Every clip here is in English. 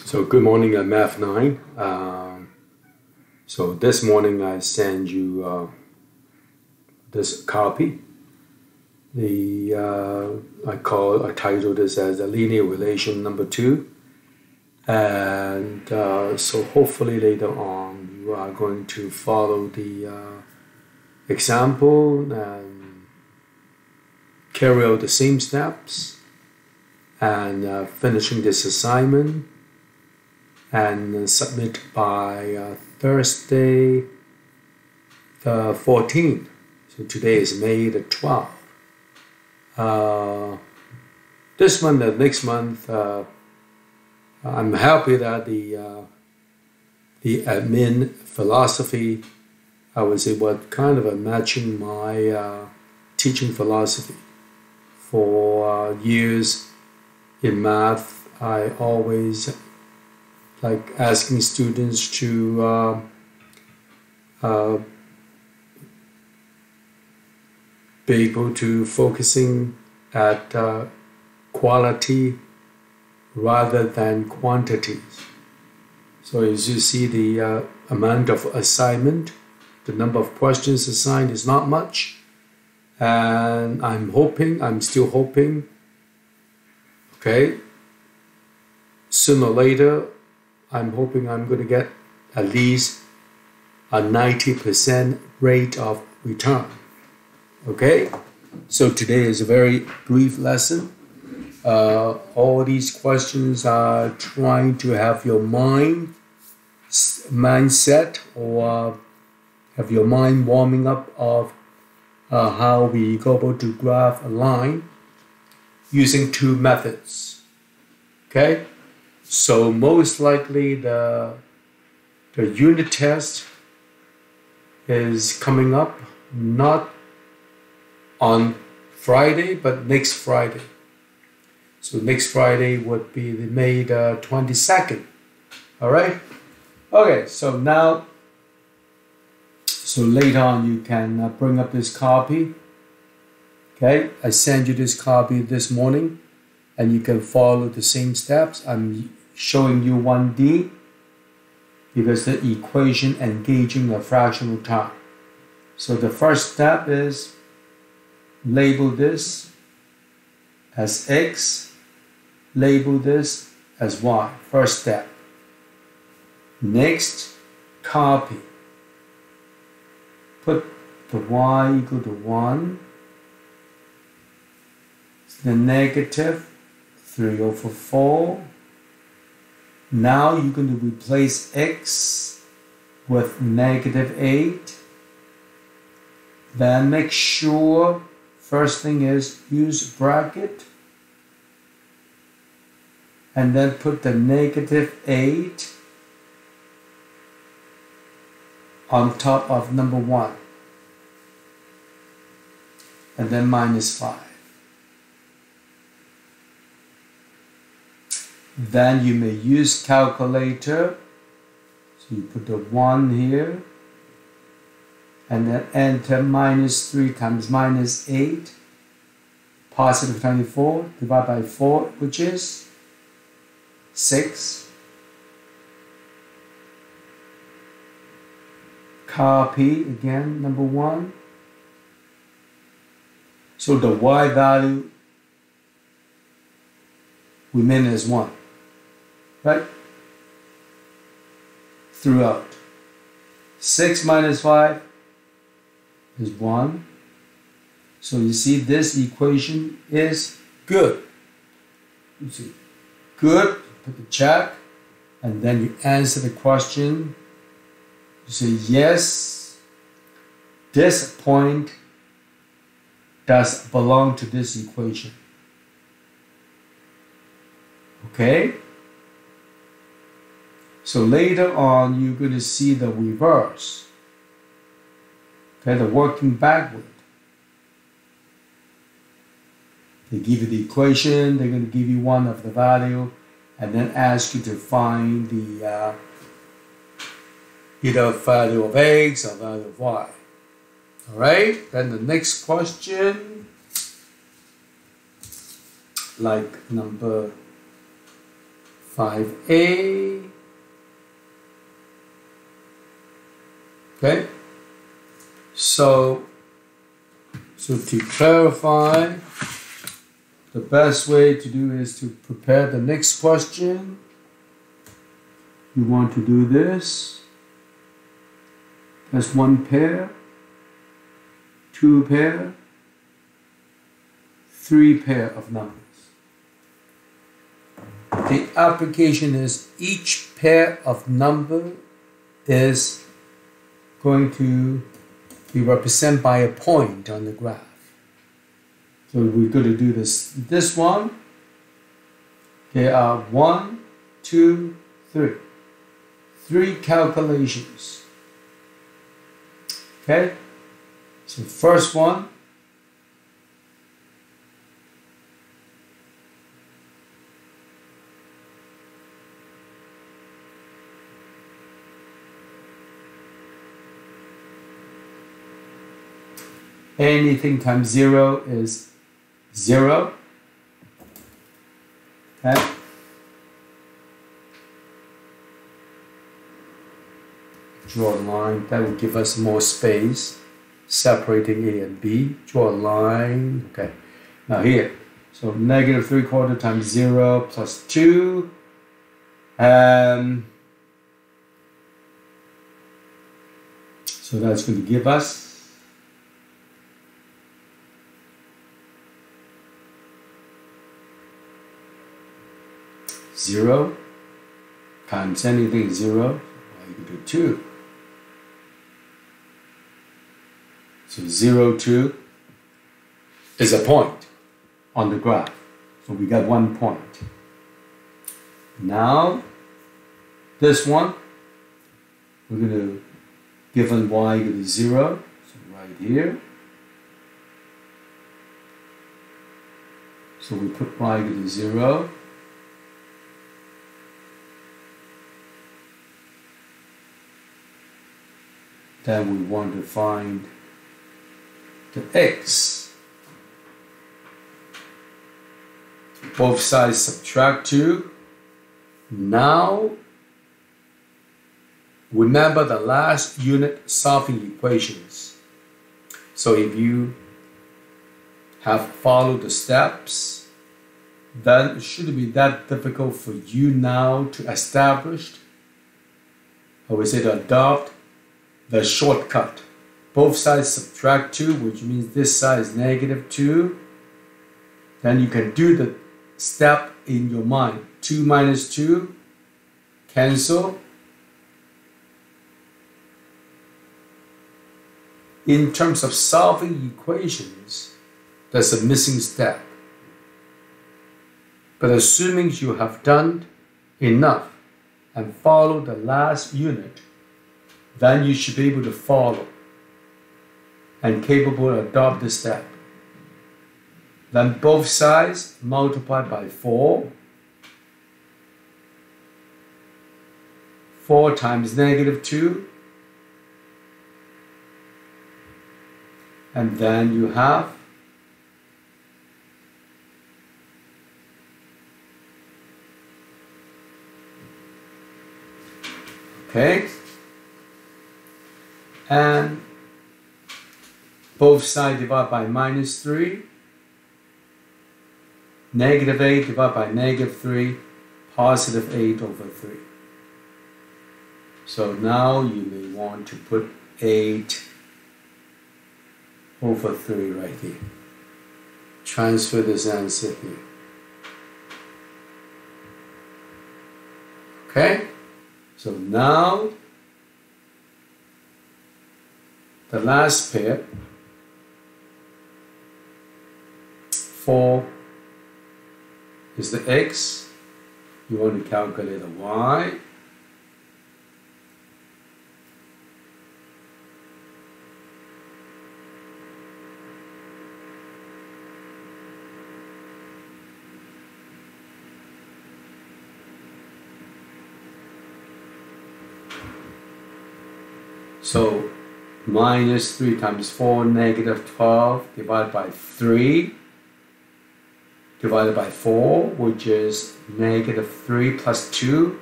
So good morning at Math 9. So this morning I send you this copy. I titled this as a linear relation number 2. And so hopefully later on you are going to follow the example and carry out the same steps and finishing this assignment and submit by Thursday the 14th. So today is May the 12th. This month and next month, I'm happy that the admin philosophy, I would say, was kind of matching my teaching philosophy. For years in math, I always like asking students to be able to focusing at quality rather than quantities. So as you see, the amount of assignment, the number of questions assigned is not much, and I'm still hoping, okay, sooner or later, I'm hoping I'm going to get at least a 90% rate of return. Okay? So today is a very brief lesson. All these questions are trying to have your mindset or have your mind warming up of how we go about to graph a line using two methods. Okay? So most likely the unit test is coming up not on Friday, but next Friday. So next Friday would be the May the 22nd. All right? Okay, so now, so later on you can bring up this copy. Okay, I sent you this copy this morning and you can follow the same steps. I'm showing you 1D because the equation engaging a fractional time. So the first step is label this as X, label this as Y. First step. Next, copy. Put the Y equal to 1. The negative 3/4. Now you're going to replace X with -8. Then make sure, first thing is use bracket. And then put the -8 on top of number 1. And then -5. Then you may use calculator. So you put the 1 here. And then enter -3 times -8. Positive 24 divided by 4, which is 6. Copy again, number 1. So the Y value remains as 1. Right? Throughout. 6 minus 5 is 1. So you see this equation is good. You see, good, put the check, and then you answer the question. You say, yes, this point does belong to this equation. Okay? So later on, you're going to see the reverse. Okay, the working backward. They give you the equation, they're going to give you one of the value, and then ask you to find the either value of X or value of Y. All right, then the next question, like number 5a. Okay, so to clarify, the best way to do is to prepare the next question. You want to do this. That's one pair, two pair, three pair of numbers. The application is each pair of number is going to be represented by a point on the graph. So we're going to do this one. There are 1, 2, 3. 3 calculations. Okay? So first one. Anything times 0 is 0. Okay. Draw a line. That will give us more space separating A and B. Draw a line. Okay. Now here. So negative 3/4 times 0 plus 2. So that's going to give us 0 times anything 0 equal to 2. So 0, 2 is a point on the graph. So we got 1 point. Now, this one, we're going to, given y equal to 0, so right here. So we put y equal to 0. Then we want to find the x. Both sides subtract 2. Now, remember the last unit solving equations. So if you have followed the steps, then it shouldn't be that difficult for you now to establish, I would say to adopt, the shortcut. Both sides subtract 2, which means this side is negative 2. Then you can do the step in your mind. 2 minus 2, cancel. In terms of solving equations, there's a missing step. But assuming you have done enough and followed the last unit, then you should be able to follow and capable to adopt the step. Then both sides multiply by 4. 4 times negative 2. And then you have okay. And both sides divided by minus 3. Negative 8 divided by negative 3. Positive 8 over 3. So now you may want to put 8 over 3 right here. Transfer this answer here. Okay? So now the last pair, 4 is the x. You want to calculate the y. So minus 3 times 4, negative 12 divided by 3. divided by 4, which is -3 plus 2.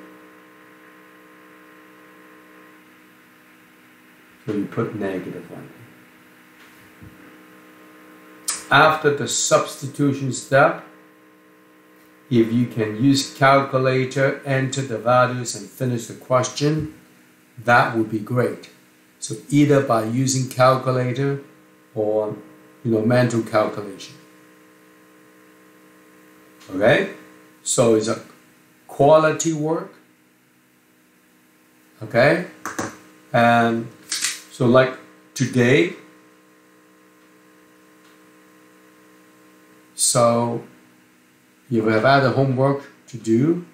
So you put -1. After the substitution step, if you can use calculator, enter the values and finish the question, that would be great. So either by using calculator or mental calculation. Okay? So it's a quality work. Okay? And so like today, so if you have other homework to do,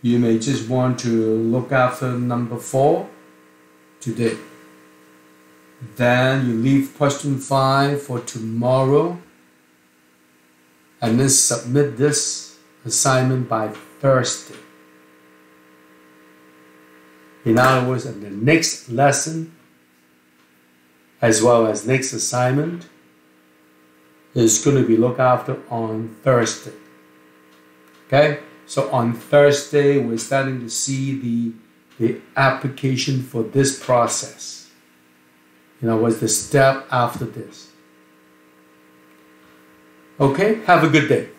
you may just want to look after number 4 today. Then you leave question 5 for tomorrow and then submit this assignment by Thursday. In other words, in the next lesson, as well as next assignment, is going to be looked after on Thursday. Okay? So on Thursday, we're starting to see the application for this process. What's the step after this? Okay? Have a good day.